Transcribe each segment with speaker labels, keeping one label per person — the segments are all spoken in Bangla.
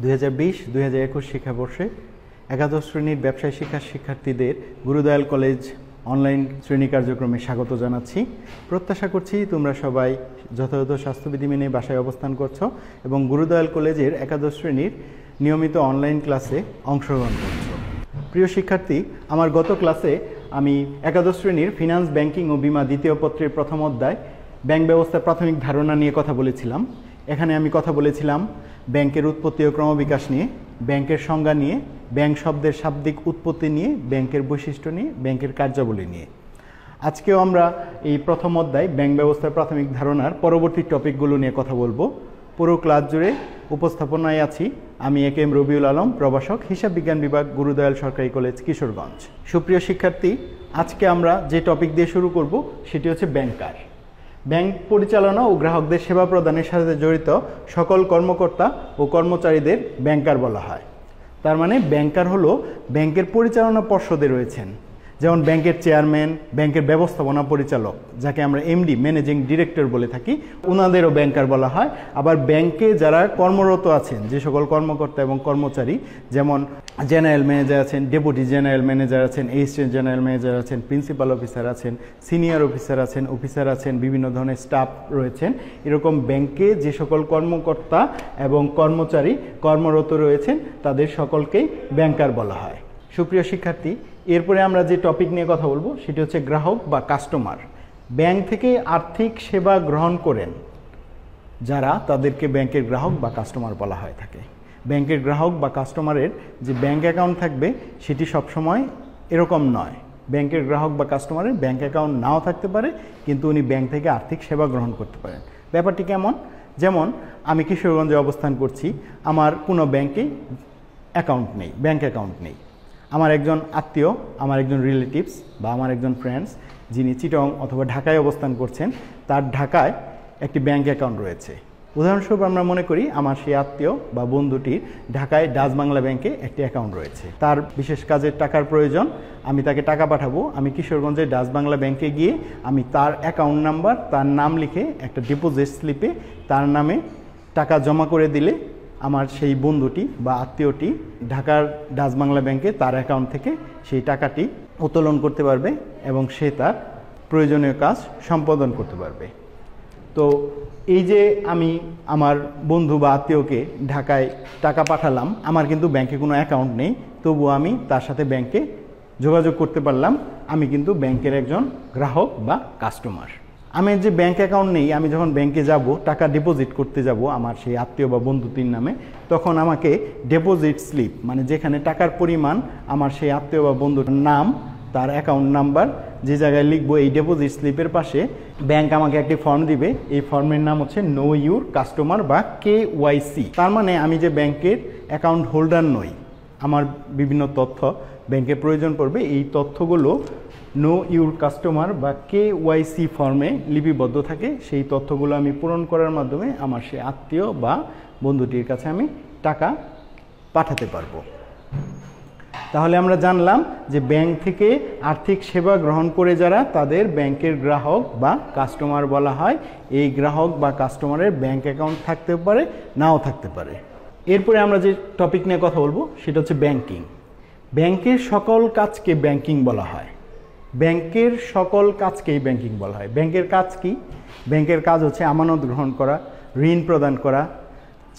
Speaker 1: 2020-2021 শিক্ষাবর্ষে একাদশ শ্রেণীর ব্যবসায় শিক্ষার শিক্ষার্থীদের গুরুদয়াল কলেজ অনলাইন শ্রেণী কার্যক্রমে স্বাগত জানাচ্ছি। প্রত্যাশা করছি তোমরা সবাই যথাযথ স্বাস্থ্যবিধি মেনে বাসায় অবস্থান করছো এবং গুরুদয়াল কলেজের একাদশ শ্রেণীর নিয়মিত অনলাইন ক্লাসে অংশগ্রহণ করছো। প্রিয় শিক্ষার্থী, আমার গত ক্লাসে আমি একাদশ শ্রেণীর ফিনান্স, ব্যাংকিং ও বীমা দ্বিতীয় পত্রের প্রথম অধ্যায় ব্যাংক ব্যবস্থার প্রাথমিক ধারণা নিয়ে কথা বলেছিলাম। এখানে আমি কথা বলেছিলাম ব্যাংকের উৎপত্তি ও ক্রমবিকাশ নিয়ে, ব্যাংকের সংজ্ঞা নিয়ে, ব্যাংক শব্দের শাব্দিক উৎপত্তি নিয়ে, ব্যাংকের বৈশিষ্ট্য নিয়ে, ব্যাংকের কার্যাবলী নিয়ে। আজকেও আমরা এই প্রথম অধ্যায় ব্যাংক ব্যবস্থার প্রাথমিক ধারণার পরবর্তী টপিকগুলো নিয়ে কথা বলবো। পুরো ক্লাস জুড়ে উপস্থাপনায় আছি আমি এ.কে.এম. রবিউল আলম, প্রভাষক, হিসাব বিজ্ঞান বিভাগ, গুরুদয়াল সরকারি কলেজ, কিশোরগঞ্জ। সুপ্রিয় শিক্ষার্থী, আজকে আমরা যে টপিক দিয়ে শুরু করব সেটি হচ্ছে ব্যাংকার। ব্যাংক পরিচালনা ও গ্রাহকদের সেবা প্রদানের সাথে জড়িত সকল কর্মকর্তা ও কর্মচারীদের ব্যাংকার বলা হয়। তার মানে ব্যাংকার হলো ব্যাংকের পরিচালনা পর্ষদে রয়েছেন, যেমন ব্যাংকের চেয়ারম্যান, ব্যাংকের ব্যবস্থাপনা পরিচালক, যাকে আমরা এমডি, ম্যানেজিং ডিরেক্টর বলে থাকি, ওনাদেরও ব্যাংকার বলা হয়। আবার ব্যাংকে যারা কর্মরত আছেন, যে সকল কর্মকর্তা এবং কর্মচারী, যেমন জেনারেল ম্যানেজার আছেন, ডেপুটি জেনারেল ম্যানেজার আছেন, অ্যাসিস্ট্যান্ট জেনারেল ম্যানেজার আছেন, প্রিন্সিপাল অফিসার আছেন, সিনিয়র অফিসার আছেন, বিভিন্ন ধরনের স্টাফ রয়েছেন। এরকম ব্যাংকে যে সকল কর্মকর্তা এবং কর্মচারী কর্মরত রয়েছেন তাদের সকলকেই ব্যাংকার বলা হয়। সুপ্রিয় শিক্ষার্থী, এরপরে আমরা যে টপিক নিয়ে কথা বলবো সেটি হচ্ছে গ্রাহক বা কাস্টমার। ব্যাংক থেকে আর্থিক সেবা গ্রহণ করেন যারা, তাদেরকে ব্যাংকের গ্রাহক বা কাস্টমার বলা হয়ে থাকে। ব্যাংকের গ্রাহক বা কাস্টমারের যে ব্যাংক অ্যাকাউন্ট থাকবে সেটি সবসময় এরকম নয়। ব্যাংকের গ্রাহক বা কাস্টমারের ব্যাংক অ্যাকাউন্ট নাও থাকতে পারে, কিন্তু উনি ব্যাংক থেকে আর্থিক সেবা গ্রহণ করতে পারেন। ব্যাপারটি কেমন? যেমন আমি কিশোরগঞ্জে অবস্থান করছি, আমার কোনো ব্যাংকে অ্যাকাউন্ট নেই, ব্যাংক অ্যাকাউন্ট নেই। আমার একজন আত্মীয়, আমার একজন রিলেটিভস বা আমার একজন ফ্রেন্ডস যিনি চিটং অথবা ঢাকায় অবস্থান করছেন, তার ঢাকায় একটি ব্যাংক অ্যাকাউন্ট রয়েছে। উদাহরণস্বরূপ আমরা মনে করি আমার সেই আত্মীয় বা বন্ধুটির ঢাকায় ডাচ বাংলা ব্যাংকে একটি অ্যাকাউন্ট রয়েছে। তার বিশেষ কাজের টাকার প্রয়োজন, আমি তাকে টাকা পাঠাবো। আমি কিশোরগঞ্জের ডাচ বাংলা ব্যাংকে গিয়ে আমি তার অ্যাকাউন্ট নাম্বার, তার নাম লিখে একটা ডিপোজিট স্লিপে তার নামে টাকা জমা করে দিলে আমার সেই বন্ধুটি বা আত্মীয়টি ঢাকার ডাচ বাংলা ব্যাংকে তার অ্যাকাউন্ট থেকে সেই টাকাটি উত্তোলন করতে পারবে এবং সে তার প্রয়োজনীয় কাজ সম্পাদন করতে পারবে। তো এই যে আমি আমার বন্ধু বা আত্মীয়কে ঢাকায় টাকা পাঠালাম, আমার কিন্তু ব্যাংকে কোনো অ্যাকাউন্ট নেই, তবুও আমি তার সাথে ব্যাংকে যোগাযোগ করতে পারলাম। আমি কিন্তু ব্যাংকের একজন গ্রাহক বা কাস্টমার। আমার যে ব্যাংক অ্যাকাউন্ট নেই, আমি যখন ব্যাংকে যাব টাকা ডিপোজিট করতে যাব আমার সেই আত্মীয় বা বন্ধুটির নামে, তখন আমাকে ডিপোজিট স্লিপ, মানে যেখানে টাকার পরিমাণ আমার সেই আত্মীয় বা বন্ধুর নাম, তার অ্যাকাউন্ট নাম্বার যে জায়গায় লিখবো, এই ডিপোজিট স্লিপের পাশে ব্যাংক আমাকে একটি ফর্ম দিবে। এই ফর্মের নাম হচ্ছে নো ইউর কাস্টমার বা KYC। তার মানে আমি যে ব্যাংকের অ্যাকাউন্ট হোল্ডার নই, আমার বিভিন্ন তথ্য ব্যাংকে প্রয়োজন পড়বে। এই তথ্যগুলো নো ইউর কাস্টমার বা KYC ফর্মে লিপিবদ্ধ থাকে। সেই তথ্যগুলো আমি পূরণ করার মাধ্যমে আমার সে আত্মীয় বা বন্ধুটির কাছে আমি টাকা পাঠাতে পারবো। তাহলে আমরা জানলাম যে ব্যাংক থেকে আর্থিক সেবা গ্রহণ করে যারা, তাদের ব্যাংকের গ্রাহক বা কাস্টমার বলা হয়। এই গ্রাহক বা কাস্টমারের ব্যাংক অ্যাকাউন্ট থাকতে পারে, নাও থাকতে পারে। এরপরে আমরা যে টপিক নিয়ে কথা বলবো সেটা হচ্ছে ব্যাংকিং। ব্যাংকের সকল কাজকে ব্যাংকিং বলা হয়। ব্যাংকের সকল কাজকেই ব্যাংকিং বলা হয়। ব্যাংকের কাজ কি? ব্যাংকের কাজ হচ্ছে আমানত গ্রহণ করা, ঋণ প্রদান করা,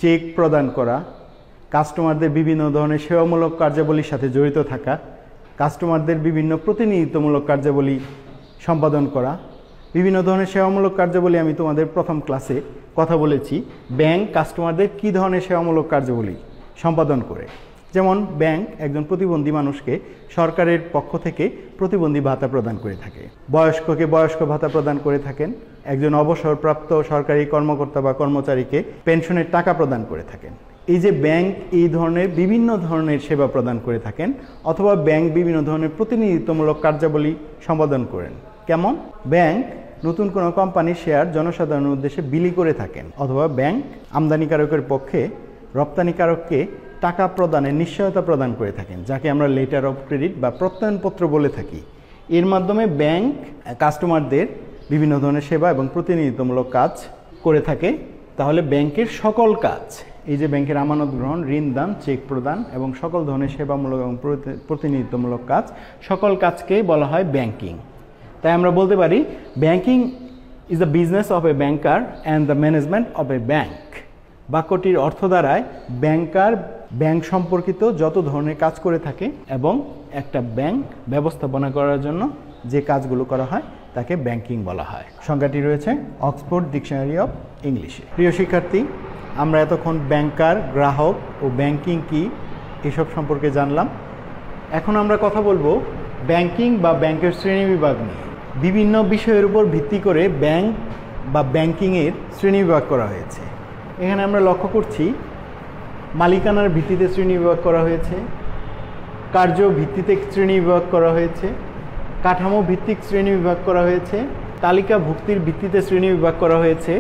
Speaker 1: চেক প্রদান করা, কাস্টমারদের বিভিন্ন ধরনের সেবামূলক কার্যাবলীর সাথে জড়িত থাকা, কাস্টমারদের বিভিন্ন প্রতিনিধিত্বমূলক কার্যাবলী সম্পাদন করা। বিভিন্ন ধরনের সেবামূলক কার্যাবলী আমি তোমাদের প্রথম ক্লাসে কথা বলেছি। ব্যাংক কাস্টমারদের কী ধরনের সেবামূলক কার্যাবলী সম্পাদন করে। যেমন ব্যাংক একজন প্রতিবন্ধী মানুষকে সরকারের পক্ষ থেকে প্রতিবন্ধী ভাতা প্রদান করে থাকে, বয়স্ককে বয়স্ক ভাতা প্রদান করে থাকেন, একজন অবসরপ্রাপ্ত সরকারি কর্মকর্তা বা কর্মচারীকে পেনশনের টাকা প্রদান করে থাকেন। এই যে ব্যাংক এই ধরনের বিভিন্ন ধরনের সেবা প্রদান করে থাকেন, অথবা ব্যাংক বিভিন্ন ধরনের প্রতিনিধিত্বমূলক কার্যাবলী সম্পাদন করেন। কেমন? ব্যাংক নতুন কোনো কোম্পানির শেয়ার জনসাধারণের উদ্দেশ্যে বিলি করে থাকেন, অথবা ব্যাংক আমদানিকারকের পক্ষে রপ্তানিকারককে টাকা প্রদানের নিশ্চয়তা প্রদান করে থাকেন, যাকে আমরা লেটার অফ ক্রেডিট বা প্রত্যয়নপত্র বলে থাকি। এর মাধ্যমে ব্যাংক কাস্টমারদের বিভিন্ন ধরনের সেবা এবং প্রতিনিধিত্বমূলক কাজ করে থাকে। তাহলে ব্যাংকের সকল কাজ, এই যে ব্যাংকের আমানত গ্রহণ, ঋণ দান, চেক প্রদান এবং সকল ধরনের সেবামূলক এবং প্রতিনিধিত্বমূলক কাজ, সকল কাজকে বলা হয় ব্যাংকিং। তাই আমরা বলতে পারি banking is the business of A banker and the management of A bank. বাক্যটির অর্থ দাঁড়ায় ব্যাংকার ব্যাংক সম্পর্কিত যত ধরনের কাজ করে থাকে এবং একটা ব্যাংক ব্যবস্থাপনা করার জন্য যে কাজগুলো করা হয় তাকে ব্যাংকিং বলা হয়। সংজ্ঞাটি রয়েছে অক্সফোর্ড ডিকশনারি অফ ইংলিশে। প্রিয় শিক্ষার্থী, আমরা এতক্ষণ ব্যাংকার, গ্রাহক ও ব্যাংকিং কি এসব সম্পর্কে জানলাম। এখন আমরা কথা বলবো ব্যাংকিং বা ব্যাংকের শ্রেণীবিভাগ নিয়ে। বিভিন্ন বিষয়ের উপর ভিত্তি করে ব্যাংক বা ব্যাংকিংয়ের শ্রেণীবিভাগ করা হয়েছে। এখানে আমরা লক্ষ্য করছি মালিকানার ভিত্তিতে শ্রেণীবিভাগ করা হয়েছে, কার্য ভিত্তিতে শ্রেণীবিভাগ করা হয়েছে, কাঠামো ভিত্তিক শ্রেণীবিভাগ করা হয়েছে, তালিকা ভুক্তির ভিত্তিতে শ্রেণীবিভাগ করা হয়েছে,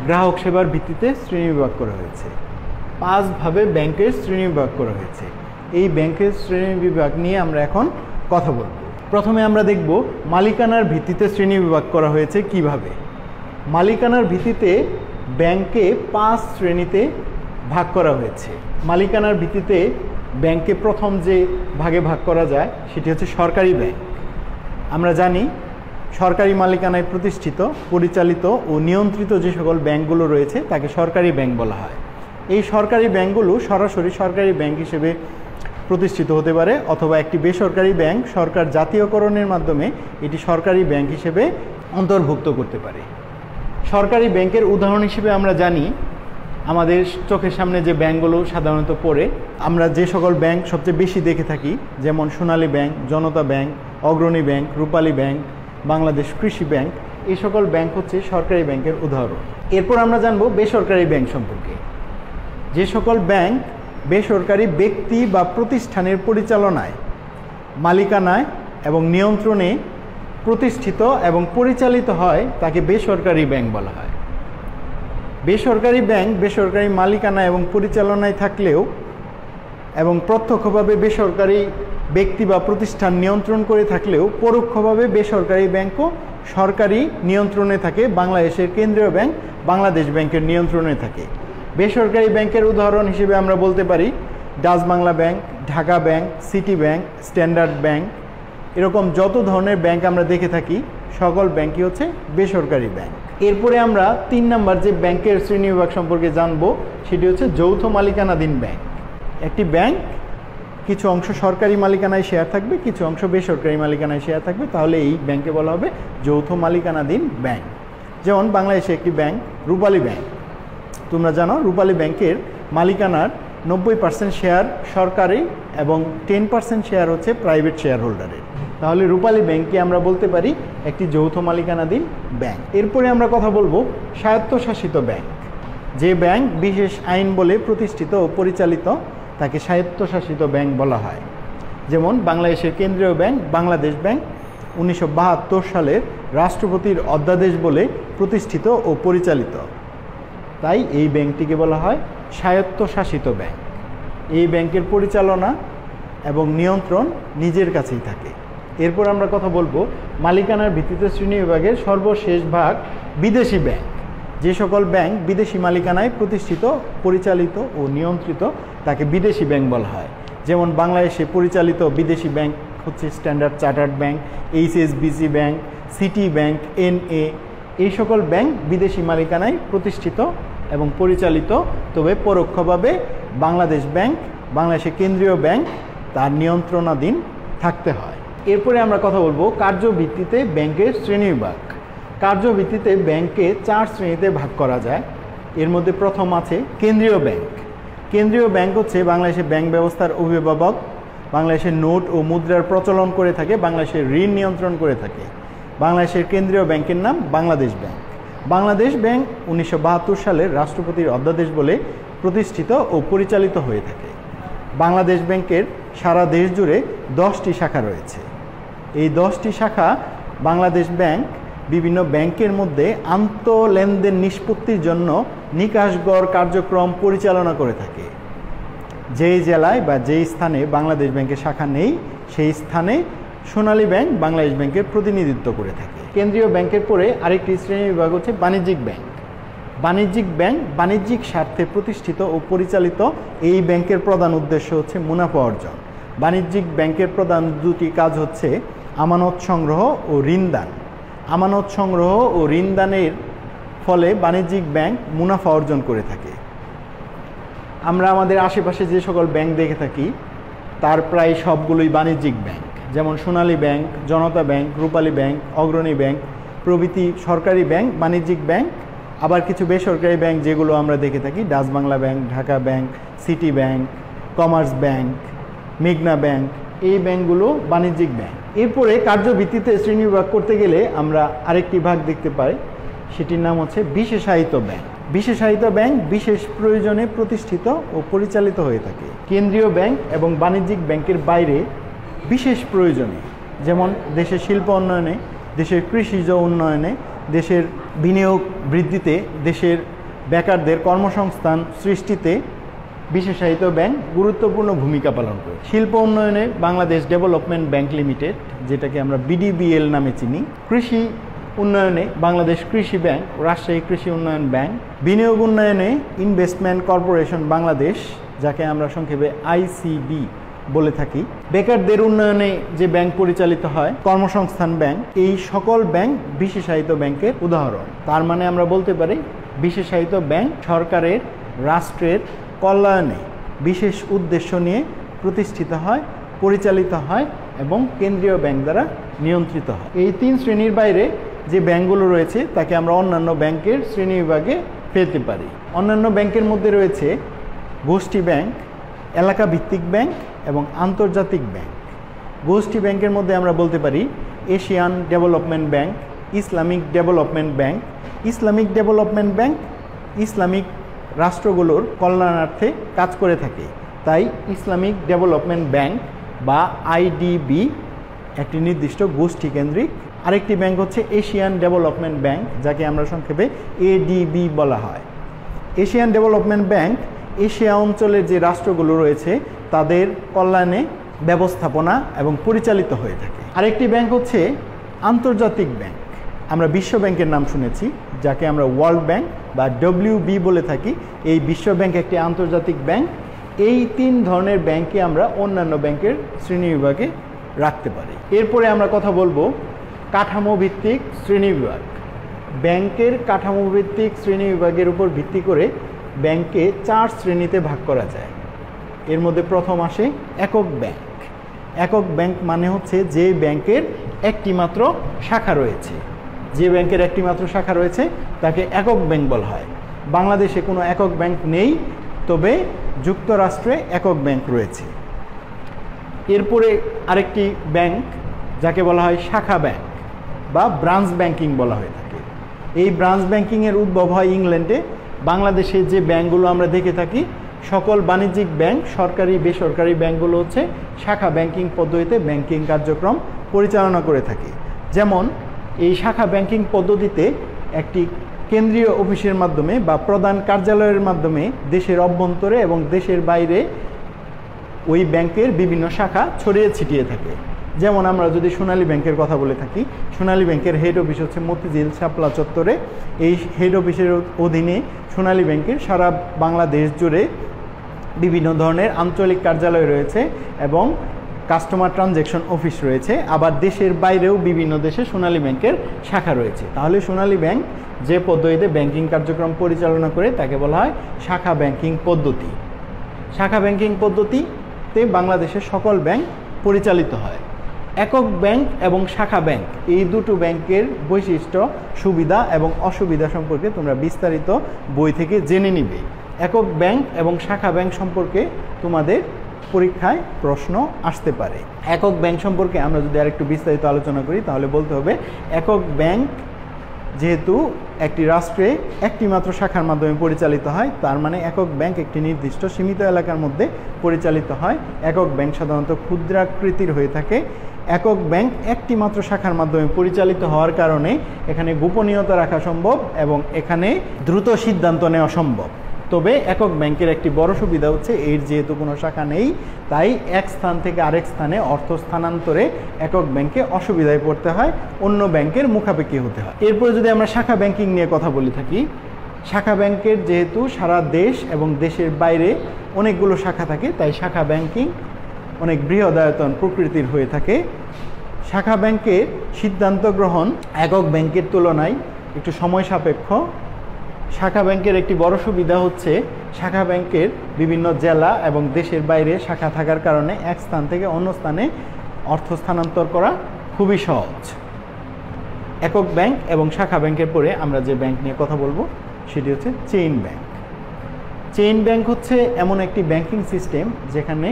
Speaker 1: গ্রাহক সেবার ভিত্তিতে শ্রেণীবিভাগ করা হয়েছে। 5 ভাবে ব্যাংকের শ্রেণীবিভাগ করা হয়েছে। এই ব্যাংকের শ্রেণীবিভাগ নিয়ে আমরা এখন কথা বলব। প্রথমে আমরা দেখব মালিকানার ভিত্তিতে শ্রেণীবিভাগ করা হয়েছে কিভাবে। মালিকানার ভিত্তিতে ব্যাংকে 5 শ্রেণীতে ভাগ করা হয়েছে। মালিকানার ভিত্তিতে ব্যাংকে প্রথম যে ভাগে ভাগ করা যায় সেটি হচ্ছে সরকারি ব্যাংক। আমরা জানি সরকারি মালিকানায় প্রতিষ্ঠিত, পরিচালিত ও নিয়ন্ত্রিত যে সকল ব্যাংকগুলো রয়েছে তাকে সরকারি ব্যাংক বলা হয়। এই সরকারি ব্যাংকগুলো সরাসরি সরকারি ব্যাংক হিসেবে প্রতিষ্ঠিত হতে পারে অথবা একটি বেসরকারি ব্যাংক সরকার জাতীয়করণের মাধ্যমে এটি সরকারি ব্যাংক হিসেবে অন্তর্ভুক্ত করতে পারে। সরকারি ব্যাংকের উদাহরণ হিসেবে আমরা জানি আমাদের চোখের সামনে যে ব্যাংকগুলো সাধারণত পড়ে, আমরা যে সকল ব্যাংক সবচেয়ে বেশি দেখে থাকি, যেমন সোনালী ব্যাংক, জনতা ব্যাংক, অগ্রণী ব্যাংক, রূপালী ব্যাংক, বাংলাদেশ কৃষি ব্যাংক, এই সকল ব্যাংক হচ্ছে সরকারি ব্যাংকের উদাহরণ। এরপর আমরা জানব বেসরকারি ব্যাংক সম্পর্কে। যে সকল ব্যাংক বেসরকারি ব্যক্তি বা প্রতিষ্ঠানের পরিচালনায়, মালিকানায় এবং নিয়ন্ত্রণে প্রতিষ্ঠিত এবং পরিচালিত হয় তাকে বেসরকারি ব্যাংক বলা হয়। বেসরকারি ব্যাংক বেসরকারি মালিকানা এবং পরিচালনায় থাকলেও এবং প্রত্যক্ষভাবে বেসরকারি ব্যক্তি বা প্রতিষ্ঠান নিয়ন্ত্রণ করে থাকলেও পরোক্ষভাবে বেসরকারি ব্যাংকও সরকারি নিয়ন্ত্রণে থাকে। বাংলাদেশের কেন্দ্রীয় ব্যাংক বাংলাদেশ ব্যাংকের নিয়ন্ত্রণে থাকে। বেসরকারি ব্যাংকের উদাহরণ হিসেবে আমরা বলতে পারি Dutch Bangla bank, Dhaka bank, Citi bank, standard bank, এরকম যত ধরনের ব্যাংক আমরা দেখে থাকি সকল ব্যাংকই হচ্ছে বেসরকারি ব্যাংক। এরপরে আমরা 3 নম্বর যে ব্যাংকের শ্রেণীবিভাগ সম্পর্কে জানব সেটি হচ্ছে যৌথ মালিকানাধীন ব্যাংক। একটি ব্যাংক কিছু অংশ সরকারি মালিকানায় শেয়ার থাকবে, কিছু অংশ বেসরকারি মালিকানায় শেয়ার থাকবে, তাহলে এই ব্যাংকে বলা হবে যৌথ মালিকানাধীন ব্যাংক। যেমন বাংলাদেশে একটি ব্যাংক রূপালী ব্যাংক। তোমরা জানো রূপালী ব্যাংকের মালিকানার 90% শেয়ার সরকারি এবং 10% শেয়ার হচ্ছে প্রাইভেট শেয়ার হোল্ডারের। তাহলে রূপালী ব্যাংককে আমরা বলতে পারি একটি যৌথ মালিকানাধীন ব্যাংক। এরপরে আমরা কথা বলবো স্বায়ত্তশাসিত ব্যাংক। যে ব্যাংক বিশেষ আইন বলে প্রতিষ্ঠিত ও পরিচালিত তাকে স্বায়ত্তশাসিত ব্যাংক বলা হয়। যেমন বাংলাদেশের কেন্দ্রীয় ব্যাংক বাংলাদেশ ব্যাংক 1972 সালের রাষ্ট্রপতির অধ্যাদেশ বলে প্রতিষ্ঠিত ও পরিচালিত, তাই এই ব্যাংকটিকে বলা হয় স্বায়ত্তশাসিত ব্যাংক। এই ব্যাংকের পরিচালনা এবং নিয়ন্ত্রণ নিজের কাছেই থাকে। এরপর আমরা কথা বলবো মালিকানার ভিত্তিতে শ্রেণীবিভাগের সর্বশেষ ভাগ বিদেশি ব্যাংক। যে সকল ব্যাংক বিদেশি মালিকানায় প্রতিষ্ঠিত, পরিচালিত ও নিয়ন্ত্রিত তাকে বিদেশি ব্যাংক বলা হয়। যেমন বাংলাদেশে পরিচালিত বিদেশি ব্যাংক হচ্ছে Standard Chartered bank, HSBC bank, Citi bank, NA. এই সকল ব্যাংক বিদেশি মালিকানায় প্রতিষ্ঠিত এবং পরিচালিত, তবে পরোক্ষভাবে বাংলাদেশ ব্যাংক, বাংলাদেশের কেন্দ্রীয় ব্যাংক তার নিয়ন্ত্রণাধীন থাকতে হয়। এরপরে আমরা কথা বলবো কার্যভিত্তিতে ব্যাংকের শ্রেণীবিভাগ। কার্যভিত্তিতে ব্যাংকে 4 শ্রেণীতে ভাগ করা যায়। এর মধ্যে প্রথম আছে কেন্দ্রীয় ব্যাংক। কেন্দ্রীয় ব্যাংক হচ্ছে বাংলাদেশের ব্যাংক ব্যবস্থার অভিভাবক, বাংলাদেশের নোট ও মুদ্রার প্রচলন করে থাকে, বাংলাদেশের ঋণ নিয়ন্ত্রণ করে থাকে। বাংলাদেশের কেন্দ্রীয় ব্যাংকের নাম বাংলাদেশ ব্যাংক। বাংলাদেশ ব্যাংক 1972 সালের রাষ্ট্রপতির অধ্যাদেশ বলে প্রতিষ্ঠিত ও পরিচালিত হয়ে থাকে। বাংলাদেশ ব্যাংকের সারা দেশ জুড়ে 10টি শাখা রয়েছে। এই 10টি শাখা বাংলাদেশ ব্যাংক বিভিন্ন ব্যাংকের মধ্যে আন্তঃলেনদেন নিষ্পত্তির জন্য নিকাশ গড় কার্যক্রম পরিচালনা করে থাকে। যেই জেলায় বা যেই স্থানে বাংলাদেশ ব্যাংকের শাখা নেই সেই স্থানে সোনালী ব্যাংক বাংলাদেশ ব্যাংকের প্রতিনিধিত্ব করে থাকে। কেন্দ্রীয় ব্যাংকের পরে আরেকটি শ্রেণীবিভাগ হচ্ছে বাণিজ্যিক ব্যাংক। বাণিজ্যিক ব্যাংক বাণিজ্যিক স্বার্থে প্রতিষ্ঠিত ও পরিচালিত। এই ব্যাংকের প্রধান উদ্দেশ্য হচ্ছে মুনাফা অর্জন। বাণিজ্যিক ব্যাংকের প্রধান দুটি কাজ হচ্ছে আমানত সংগ্রহ ও ঋণদান। আমানত সংগ্রহ ও ঋণদানের ফলে বাণিজ্যিক ব্যাংক মুনাফা অর্জন করে থাকে। আমরা আমাদের আশেপাশে যে সকল ব্যাংক দেখে থাকি তার প্রায় সবগুলোই বাণিজ্যিক ব্যাংক, যেমন সোনালী ব্যাংক, জনতা ব্যাংক, রূপালী ব্যাংক, অগ্রণী ব্যাংক প্রভৃতি সরকারি ব্যাংক বাণিজ্যিক ব্যাংক। আবার কিছু বেসরকারি ব্যাংক যেগুলো আমরা দেখে থাকি, Dutch Bangla bank, Dhaka bank, Citi bank, commerce bank, মেঘনা ব্যাংক, এই ব্যাংকগুলো বাণিজ্যিক ব্যাংক। এরপরে কার্যভিত্তিতে শ্রেণীবিভাগ করতে গেলে আমরা আরেকটি ভাগ দেখতে পাই, সেটির নাম হচ্ছে বিশেষায়িত ব্যাংক। বিশেষায়িত ব্যাংক বিশেষ প্রয়োজনে প্রতিষ্ঠিত ও পরিচালিত হয়ে থাকে। কেন্দ্রীয় ব্যাংক এবং বাণিজ্যিক ব্যাংকের বাইরে বিশেষ প্রয়োজনে, যেমন দেশের শিল্প উন্নয়নে, দেশের কৃষিজ উন্নয়নে, দেশের বিনিয়োগ বৃদ্ধিতে, দেশের বেকারদের কর্মসংস্থান সৃষ্টিতে বিশেষায়িত ব্যাংক গুরুত্বপূর্ণ ভূমিকা পালন করে। শিল্প উন্নয়নে বাংলাদেশ ডেভেলপমেন্ট ব্যাংক লিমিটেড, যেটাকে আমরা বিডিবিএল নামে চিনি। কৃষি উন্নয়নে বাংলাদেশ কৃষি ব্যাংক, রাজশাহী কৃষি উন্নয়ন ব্যাংক। বিনিয়োগ উন্নয়নে ইনভেস্টমেন্ট কর্পোরেশন বাংলাদেশ, যাকে আমরা সংক্ষেপে আইসিবি বলে থাকি। বেকারদের উন্নয়নে যে ব্যাংক পরিচালিত হয় কর্মসংস্থান ব্যাংক। এই সকল ব্যাংক বিশেষায়িত ব্যাংকের উদাহরণ। তার মানে আমরা বলতে পারি বিশেষায়িত ব্যাংক সরকারের, রাষ্ট্রের কল্যাণে বিশেষ উদ্দেশ্য নিয়ে প্রতিষ্ঠিত হয়, পরিচালিত হয় এবং কেন্দ্রীয় ব্যাংক দ্বারা নিয়ন্ত্রিত হয়। এই তিন শ্রেণীর বাইরে যে ব্যাংকগুলো রয়েছে তাকে আমরা অন্যান্য ব্যাংকের শ্রেণীবিভাগে ফেলতে পারি। অন্যান্য ব্যাংকের মধ্যে রয়েছে গোষ্ঠী ব্যাংক, এলাকা ভিত্তিক ব্যাংক এবং আন্তর্জাতিক ব্যাংক। গোষ্ঠী ব্যাংকের মধ্যে আমরা বলতে পারি Asian Development Bank, Islamic Development Bank. Islamic Development Bank Islamic রাষ্ট্রগুলোর কল্যাণার্থে কাজ করে থাকে, তাই ইসলামিক ডেভেলপমেন্ট ব্যাংক বা আইডিবি একটি নির্দিষ্ট গোষ্ঠী কেন্দ্রিক। আরেকটি ব্যাংক হচ্ছে এশিয়ান ডেভেলপমেন্ট ব্যাংক, যাকে আমরা সংক্ষেপে এডিবি বলা হয়। এশিয়ান ডেভেলপমেন্ট ব্যাংক এশিয়া অঞ্চলের যে রাষ্ট্রগুলো রয়েছে তাদের কল্যাণে ব্যবস্থাপনা এবং পরিচালিত হয়ে থাকে। আরেকটি ব্যাংক হচ্ছে আন্তর্জাতিক ব্যাংক। আমরা বিশ্ব ব্যাংকের নাম শুনেছি, যাকে আমরা ওয়ার্ল্ড ব্যাংক বা ডব্লিউবি বলে থাকি। এই বিশ্ব ব্যাংক একটি আন্তর্জাতিক ব্যাংক। এই তিন ধরনের ব্যাংকে আমরা অন্যান্য ব্যাংকের শ্রেণীবিভাগে রাখতে পারি। এরপরে আমরা কথা বলবো কাঠামো ভিত্তিক শ্রেণীবিভাগ। ব্যাংকের কাঠামো ভিত্তিক শ্রেণীবিভাগের উপর ভিত্তি করে ব্যাংকে 4 শ্রেণীতে ভাগ করা যায়। এর মধ্যে প্রথম আসে একক ব্যাংক। একক ব্যাংক মানে হচ্ছে যে ব্যাংকের একটি মাত্র শাখা রয়েছে। যে ব্যাংকের একটি মাত্র শাখা রয়েছে তাকে একক ব্যাংক বলা হয়। বাংলাদেশে কোনো একক ব্যাংক নেই, তবে যুক্তরাষ্ট্রে একক ব্যাংক রয়েছে। এরপরে আরেকটি ব্যাংক যাকে বলা হয় শাখা ব্যাংক বা ব্রাঞ্চ ব্যাংকিং বলা হয়ে থাকে। এই ব্রাঞ্চ ব্যাংকিংয়ের উদ্ভব হয় ইংল্যান্ডে। বাংলাদেশে যে ব্যাংকগুলো আমরা দেখে থাকি সকল বাণিজ্যিক ব্যাংক, সরকারি বেসরকারি ব্যাংকগুলো হচ্ছে শাখা ব্যাংকিং পদ্ধতিতে ব্যাংকিং কার্যক্রম পরিচালনা করে থাকে। যেমন এই শাখা ব্যাংকিং পদ্ধতিতে একটি কেন্দ্রীয় অফিসের মাধ্যমে বা প্রধান কার্যালয়ের মাধ্যমে দেশের অভ্যন্তরে এবং দেশের বাইরে ওই ব্যাংকের বিভিন্ন শাখা ছড়িয়ে ছিটিয়ে থাকে। যেমন আমরা যদি সোনালী ব্যাংকের কথা বলে থাকি, সোনালী ব্যাংকের হেড অফিস হচ্ছে মতিঝিল শাপলা চত্বরে। এই হেড অফিসের অধীনে সোনালী ব্যাংকের সারা বাংলাদেশ জুড়ে বিভিন্ন ধরনের আঞ্চলিক কার্যালয় রয়েছে এবং কাস্টমার ট্রানজ্যাকশন অফিস রয়েছে। আবার দেশের বাইরেও বিভিন্ন দেশে সোনালী ব্যাংকের শাখা রয়েছে। তাহলে সোনালী ব্যাংক যে পদ্ধতিতে ব্যাংকিং কার্যক্রম পরিচালনা করে তাকে বলা হয় শাখা ব্যাংকিং পদ্ধতি। শাখা ব্যাংকিং পদ্ধতিতে বাংলাদেশের সকল ব্যাংক পরিচালিত হয়। একক ব্যাংক এবং শাখা ব্যাংক এই দুটো ব্যাংকের বৈশিষ্ট্য, সুবিধা এবং অসুবিধা সম্পর্কে তোমরা বিস্তারিত বই থেকে জেনে নিবে। একক ব্যাংক এবং শাখা ব্যাংক সম্পর্কে তোমাদের পরীক্ষায় প্রশ্ন আসতে পারে। একক ব্যাংক সম্পর্কে আমরা যদি আরেকটু বিস্তারিত আলোচনা করি তাহলে বলতে হবে একক ব্যাংক যেহেতু একটি রাষ্ট্রে একটি মাত্র শাখার মাধ্যমে পরিচালিত হয়, তার মানে একক ব্যাংক একটি নির্দিষ্ট সীমিত এলাকার মধ্যে পরিচালিত হয়। একক ব্যাংক সাধারণত ক্ষুদ্রাকৃতির হয়ে থাকে। একক ব্যাংক একটি মাত্র শাখার মাধ্যমে পরিচালিত হওয়ার কারণে এখানে গোপনীয়তা রাখা সম্ভব এবং এখানে দ্রুত সিদ্ধান্ত নেওয়া সম্ভব। তবে একক ব্যাংকের একটি বড় সুবিধা হচ্ছে এর যেহেতু কোনো শাখা নেই, তাই এক স্থান থেকে আরেক স্থানে অর্থ স্থানান্তরে একক ব্যাংকে অসুবিধায় পড়তে হয়, অন্য ব্যাংকের মুখাপেক্ষি হতে হয়। এরপরে যদি আমরা শাখা ব্যাংকিং নিয়ে কথা বলে থাকি, শাখা ব্যাংকের যেহেতু সারা দেশ এবং দেশের বাইরে অনেকগুলো শাখা থাকে, তাই শাখা ব্যাংকিং অনেক বৃহদায়তন প্রকৃতির হয়ে থাকে। শাখা ব্যাংকের সিদ্ধান্ত গ্রহণ একক ব্যাংকের তুলনায় একটু সময় সাপেক্ষ। শাখা ব্যাংকের একটি বড় সুবিধা হচ্ছে শাখা ব্যাংকের বিভিন্ন জেলা এবং দেশের বাইরে শাখা থাকার কারণে এক স্থান থেকে অন্য স্থানে অর্থ স্থানান্তর করা খুবই সহজ। একক ব্যাংক এবং শাখা ব্যাংকের পরে আমরা যে ব্যাংক নিয়ে কথা বলবো সেটি হচ্ছে চেইন ব্যাংক। চেইন ব্যাংক হচ্ছে এমন একটি ব্যাংকিং সিস্টেম যেখানে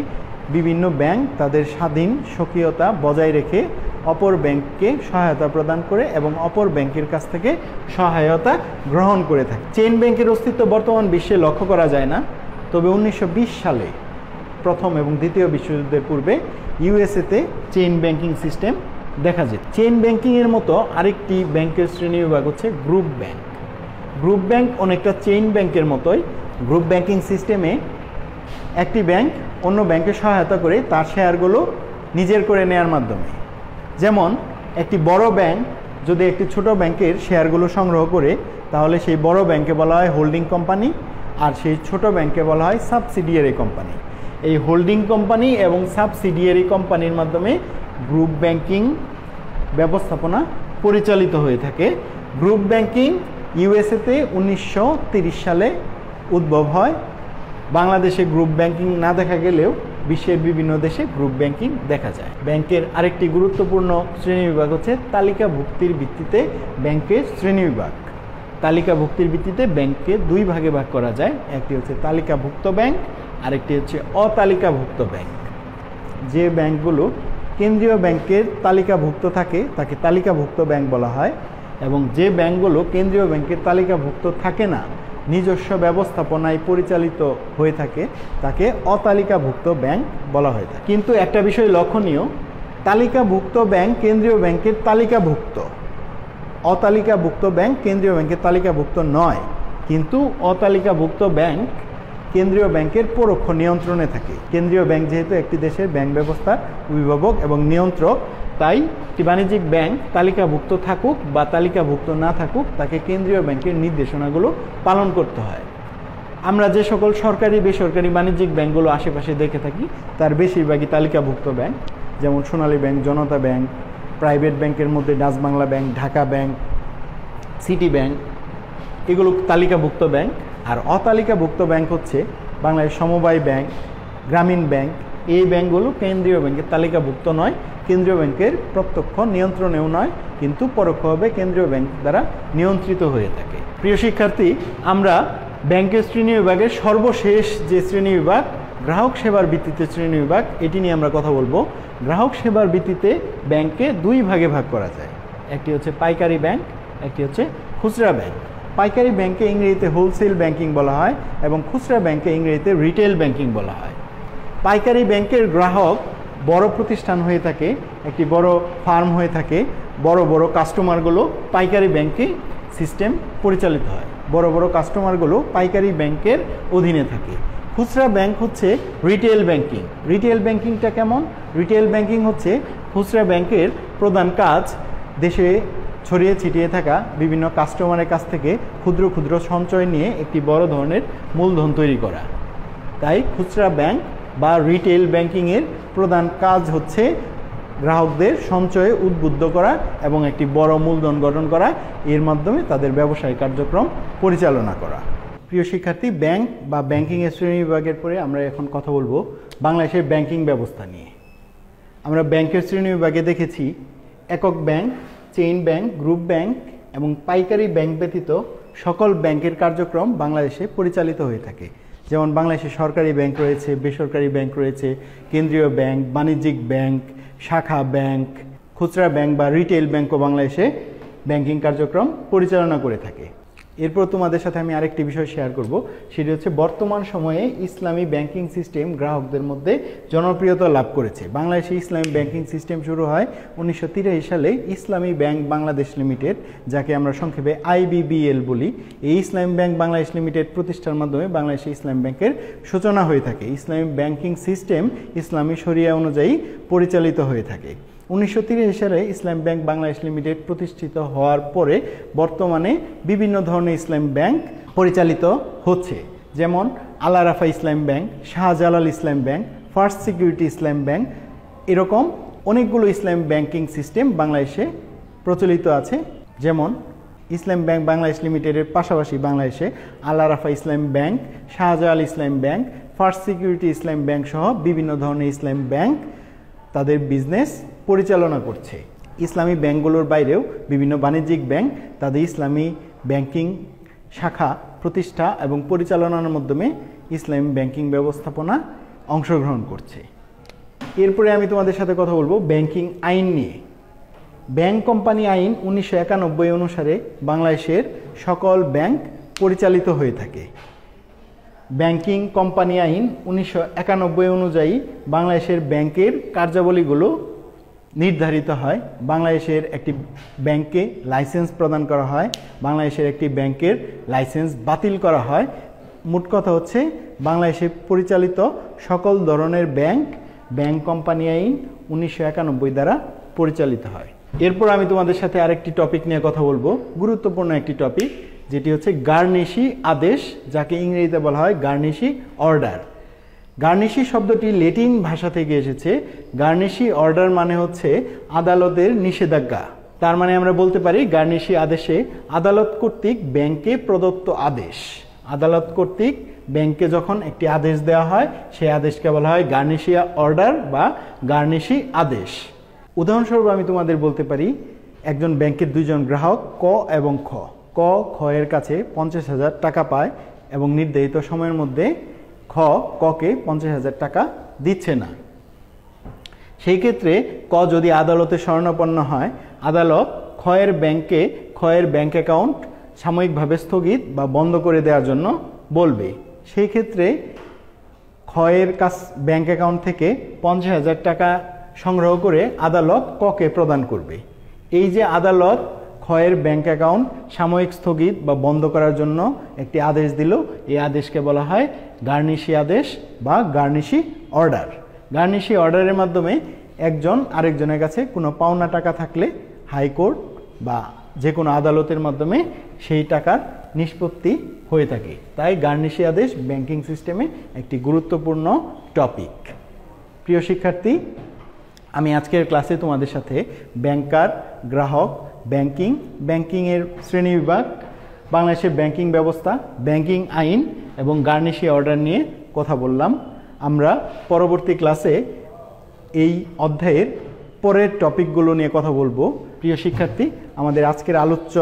Speaker 1: বিভিন্ন ব্যাংক তাদের স্বাধীন স্বকীয়তা বজায় রেখে অপর ব্যাংককে সহায়তা প্রদান করে এবং অপর ব্যাংকের কাছ থেকে সহায়তা গ্রহণ করে থাকে। চেইন ব্যাংকের অস্তিত্ব বর্তমান বিশ্বে লক্ষ্য করা যায় না, তবে 1920 সালে প্রথম এবং দ্বিতীয় বিশ্বযুদ্ধের পূর্বে ইউএসএতে চেইন ব্যাংকিং সিস্টেম দেখা যায়। চেইন ব্যাংকিংয়ের মতো আরেকটি ব্যাংকের শ্রেণীবিভাগ হচ্ছে গ্রুপ ব্যাংক। গ্রুপ ব্যাংক অনেকটা চেইন ব্যাংকের মতোই। গ্রুপ ব্যাংকিং সিস্টেমে একটি ব্যাংক অন্য ব্যাংকে সহায়তা করে তার শেয়ারগুলো নিজের করে নেওয়ার মাধ্যমে। যেমন একটি বড় ব্যাংক যদি একটি ছোট ব্যাংকের শেয়ারগুলো সংগ্রহ করে, তাহলে সেই বড় ব্যাংকে বলা হয় হোল্ডিং কোম্পানি, আর সেই ছোট ব্যাংকে বলা হয় সাবসিডিয়ারি কোম্পানি। এই হোল্ডিং কোম্পানি এবং সাবসিডিয়ারি কোম্পানির মাধ্যমে গ্রুপ ব্যাংকিং ব্যবস্থাপনা পরিচালিত হয়ে থাকে। গ্রুপ ব্যাংকিং ইউএসএতে 1930 সালে উদ্ভব হয়। বাংলাদেশে গ্রুপ ব্যাংকিং না দেখা গেলেও বিশ্বের বিভিন্ন দেশে গ্রুপ ব্যাংকিং দেখা যায়। ব্যাংকের আরেকটি গুরুত্বপূর্ণ শ্রেণীবিভাগ হচ্ছে তালিকাভুক্তির ভিত্তিতে ব্যাংকের শ্রেণীবিভাগ। তালিকাভুক্তির ভিত্তিতে ব্যাংককে দুই ভাগে ভাগ করা যায়, একটি হচ্ছে তালিকাভুক্ত ব্যাংক, আরেকটি হচ্ছে অতালিকাভুক্ত ব্যাংক। যে ব্যাংকগুলো কেন্দ্রীয় ব্যাংকের তালিকাভুক্ত থাকে তাকে তালিকাভুক্ত ব্যাংক বলা হয়, এবং যে ব্যাংকগুলো কেন্দ্রীয় ব্যাংকের তালিকাভুক্ত থাকে না, নিজস্ব ব্যবস্থাপনায় পরিচালিত হয়ে থাকে, তাকে অতালিকাভুক্ত ব্যাংক বলা হয়ে থাকে। কিন্তু একটা বিষয় লক্ষণীয়, তালিকাভুক্ত ব্যাংক কেন্দ্রীয় ব্যাংকের তালিকাভুক্ত, অতালিকাভুক্ত ব্যাংক কেন্দ্রীয় ব্যাংকের তালিকাভুক্ত নয়। কিন্তু অতালিকাভুক্ত ব্যাংক কেন্দ্রীয় ব্যাংকের পরোক্ষ নিয়ন্ত্রণে থাকে। কেন্দ্রীয় ব্যাংক যেহেতু একটি দেশের ব্যাংক ব্যবস্থার অভিভাবক এবং নিয়ন্ত্রক, তাই একটি বাণিজ্যিক ব্যাংক তালিকাভুক্ত থাকুক বা তালিকাভুক্ত না থাকুক, তাকে কেন্দ্রীয় ব্যাংকের নির্দেশনাগুলো পালন করতে হয়। আমরা যে সকল সরকারি বেসরকারি বাণিজ্যিক ব্যাংকগুলো আশেপাশে দেখে থাকি তার বেশিরভাগই তালিকাভুক্ত ব্যাংক, যেমন সোনালী ব্যাংক, জনতা ব্যাংক। প্রাইভেট ব্যাংকের মধ্যে Dutch Bangla bank, Dhaka bank, Citi bank, এগুলো তালিকাভুক্ত ব্যাংক। আর অতালিকাভুক্ত ব্যাংক হচ্ছে বাংলাদেশ সমবায় ব্যাংক, গ্রামীণ ব্যাংক। এই ব্যাংকগুলো কেন্দ্রীয় ব্যাংকের তালিকাভুক্ত নয়, কেন্দ্রীয় ব্যাংকের প্রত্যক্ষ নিয়ন্ত্রণেও নয়, কিন্তু পরোক্ষভাবে কেন্দ্রীয় ব্যাংক দ্বারা নিয়ন্ত্রিত হয়ে থাকে। প্রিয় শিক্ষার্থী, আমরা ব্যাংকের শ্রেণীবিভাগের সর্বশেষ যে শ্রেণীবিভাগ গ্রাহক সেবার ভিত্তিতে শ্রেণীবিভাগ, এটি নিয়ে আমরা কথা বলবো। গ্রাহক সেবার ভিত্তিতে ব্যাংককে দুই ভাগে ভাগ করা যায়, একটি হচ্ছে পাইকারি ব্যাংক, একটি হচ্ছে খুচরা ব্যাংক। পাইকারি ব্যাংকে ইংরেজিতে হোলসেল ব্যাংকিং বলা হয় এবং খুচরা ব্যাংকে ইংরেজিতে রিটেল ব্যাংকিং বলা হয়। পাইকারি ব্যাংকের গ্রাহক বড় প্রতিষ্ঠান হয়ে থাকে, একটি বড় ফার্ম হয়ে থাকে। বড় বড় কাস্টমারগুলো পাইকারি ব্যাংকে সিস্টেম পরিচালিত হয়, বড় বড় কাস্টমারগুলো পাইকারি ব্যাংকের অধীনে থাকে। খুচরা ব্যাংক হচ্ছে রিটেল ব্যাংকিং। রিটেল ব্যাংকিংটা কেমন? রিটেল ব্যাংকিং হচ্ছে খুচরা ব্যাংকের প্রধান কাজ দেশে ছড়িয়ে ছিটিয়ে থাকা বিভিন্ন কাস্টমারের কাছ থেকে ক্ষুদ্র ক্ষুদ্র সঞ্চয় নিয়ে একটি বড় ধরনের মূলধন তৈরি করা। তাই খুচরা ব্যাংক বা রিটেল ব্যাংকিংয়ের প্রধান কাজ হচ্ছে গ্রাহকদের সঞ্চয়ে উদ্বুদ্ধ করা এবং একটি বড় মূলধন গঠন করা, এর মাধ্যমে তাদের ব্যবসায়িক কার্যক্রম পরিচালনা করা। প্রিয় শিক্ষার্থী, ব্যাংক বা ব্যাংকিংয়ের শ্রেণীবিভাগের পরে আমরা এখন কথা বলবো বাংলাদেশের ব্যাংকিং ব্যবস্থা নিয়ে। আমরা ব্যাংকের শ্রেণীবিভাগে দেখেছি একক bank, chain bank, group bank এবং পাইকারি ব্যাংক ব্যতীত সকল ব্যাংকের কার্যক্রম বাংলাদেশে পরিচালিত হয়ে থাকে। যেমন বাংলাদেশে সরকারি ব্যাংক রয়েছে, বেসরকারি ব্যাংক রয়েছে, কেন্দ্রীয় ব্যাংক, বাণিজ্যিক ব্যাংক, শাখা ব্যাংক, খুচরা ব্যাংক বা রিটেল ব্যাংকও বাংলাদেশে ব্যাংকিং কার্যক্রম পরিচালনা করে থাকে। এরপর তোমাদের সাথে আমি আরেকটি বিষয় শেয়ার করব, সেটি হচ্ছে বর্তমান সময়ে ইসলামী ব্যাংকিং সিস্টেম গ্রাহকদের মধ্যে জনপ্রিয়তা লাভ করেছে। বাংলাদেশে ইসলামী ব্যাংকিং সিস্টেম শুরু হয় 1983 সালে ইসলামী ব্যাংক বাংলাদেশ লিমিটেড, যাকে আমরা সংক্ষেপে IBBL বলি। এই ইসলামী ব্যাংক বাংলাদেশ লিমিটেড প্রতিষ্ঠার মাধ্যমে বাংলাদেশে ইসলামী ব্যাংকের সূচনা হয়ে থাকে। ইসলামী ব্যাংকিং সিস্টেম ইসলামী শরিয়া অনুযায়ী পরিচালিত হয়ে থাকে। 1930 সালে ইসলাম ব্যাংক বাংলাদেশ লিমিটেড প্রতিষ্ঠিত হওয়ার পরে বর্তমানে বিভিন্ন ধরনের ইসলাম ব্যাংক পরিচালিত হচ্ছে, যেমন আল আরাফা ইসলাম ব্যাংক, শাহজালাল ইসলাম ব্যাংক, ফার্স্ট সিকিউরিটি ইসলাম ব্যাংক, এরকম অনেকগুলো ইসলাম ব্যাংকিং সিস্টেম বাংলাদেশে প্রচলিত আছে। যেমন ইসলাম ব্যাংক বাংলাদেশ লিমিটেডের পাশাপাশি বাংলাদেশে আল আরাফা ইসলাম ব্যাংক, শাহজালাল ইসলাম ব্যাংক, ফার্স্ট সিকিউরিটি ইসলাম ব্যাংক সহ বিভিন্ন ধরনের ইসলাম ব্যাংক তাদের বিজনেস পরিচালনা করছে। ইসলামী ব্যাংকগুলোর বাইরেও বিভিন্ন বাণিজ্যিক ব্যাংক তাদের ইসলামী ব্যাংকিং শাখা প্রতিষ্ঠা এবং পরিচালনার মাধ্যমে ইসলামী ব্যাংকিং ব্যবস্থাপনা অংশগ্রহণ করছে। এরপরে আমি তোমাদের সাথে কথা বলবো ব্যাংকিং আইন নিয়ে। ব্যাংক কোম্পানি আইন 1991 অনুসারে বাংলাদেশের সকল ব্যাংক পরিচালিত হয়ে থাকে। ব্যাংকিং কোম্পানি আইন 1991 অনুযায়ী বাংলাদেশের ব্যাংকের কার্যাবলীগুলো নির্ধারিত হয়। বাংলাদেশের একটি ব্যাংকে লাইসেন্স প্রদান করা হয়, বাংলাদেশের একটি ব্যাংকের লাইসেন্স বাতিল করা হয়। মোট কথা হচ্ছে বাংলাদেশে পরিচালিত সকল ধরনের ব্যাংক ব্যাংক কোম্পানি আইন 1991 দ্বারা পরিচালিত হয়। এরপর আমি তোমাদের সাথে আরেকটি টপিক নিয়ে কথা বলবো, গুরুত্বপূর্ণ একটি টপিক, যেটি হচ্ছে গার্নিশি আদেশ, যাকে ইংরেজিতে বলা হয় গার্নিশি অর্ডার। গার্নিশি শব্দটি ল্যাটিন ভাষা থেকে এসেছে। গার্নিশি অর্ডার মানে হচ্ছে আদালতের নিষেধাজ্ঞা। তার মানে আমরা বলতে পারি গার্নিশি আদেশে আদালত কর্তৃক ব্যাংকে প্রদত্ত আদেশ। আদালত কর্তৃক ব্যাংকে যখন একটি আদেশ দেওয়া হয় সেই আদেশকে বলা হয় গার্নিশি অর্ডার বা গার্নিশি আদেশ। উদাহরণস্বরূপ আমি তোমাদের বলতে পারি, একজন ব্যাংকের দুইজন গ্রাহক ক এবং খ। খ এর কাছে 50,000 টাকা পায় এবং নির্ধারিত সময়ের মধ্যে ককে 50,000 টাকা দিচ্ছে না। সেই ক্ষেত্রে ক যদি আদালতে শরণাপন্ন হয়, আদালত ক্ষয়ের ব্যাংক অ্যাকাউন্ট সাময়িকভাবে স্থগিত বা বন্ধ করে দেওয়ার জন্য বলবে। সেই ক্ষেত্রে ক্ষয়ের ব্যাংক অ্যাকাউন্ট থেকে 50,000 টাকা সংগ্রহ করে আদালত ককে প্রদান করবে। এই যে আদালত ক্ষয়ের ব্যাংক অ্যাকাউন্ট সাময়িক স্থগিত বা বন্ধ করার জন্য একটি আদেশ দিল, এই আদেশকে বলা হয় গার্নিশি আদেশ বা গার্নিশি অর্ডার। গার্নিশি অর্ডারের মাধ্যমে একজন আরেকজনের কাছে কোনো পাওনা টাকা থাকলে হাইকোর্ট বা যে কোনো আদালতের মাধ্যমে সেই টাকার নিষ্পত্তি হয়ে থাকে। তাই গার্নিশি আদেশ ব্যাংকিং সিস্টেমে একটি গুরুত্বপূর্ণ টপিক। প্রিয় শিক্ষার্থী, আমি আজকের ক্লাসে তোমাদের সাথে ব্যাংকার, গ্রাহক, ব্যাংকিংয়ের শ্রেণীবিভাগ, বাংলাদেশের ব্যাংকিং ব্যবস্থা, ব্যাংকিং আইন এবং গার্নিশি অর্ডার নিয়ে কথা বললাম। আমরা পরবর্তী ক্লাসে এই অধ্যায়ের পরের টপিকগুলো নিয়ে কথা বলবো। প্রিয় শিক্ষার্থী, আমাদের আজকের আলোচ্য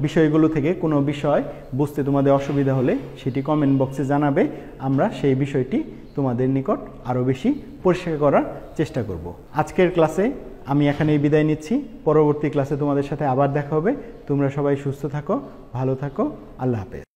Speaker 1: বিষয়গুলো থেকে কোনো বিষয় বুঝতে তোমাদের অসুবিধা হলে সেটি কমেন্ট বক্সে জানাবে। আমরা সেই বিষয়টি তোমাদের নিকট আরও বেশি পরিষ্কার করার চেষ্টা করব। আজকের ক্লাসে আমি এখানেই বিদায় নিচ্ছি। পরবর্তী ক্লাসে তোমাদের সাথে আবার দেখা হবে। তোমরা সবাই সুস্থ থাকো, ভালো থাকো। আল্লাহ হাফেজ।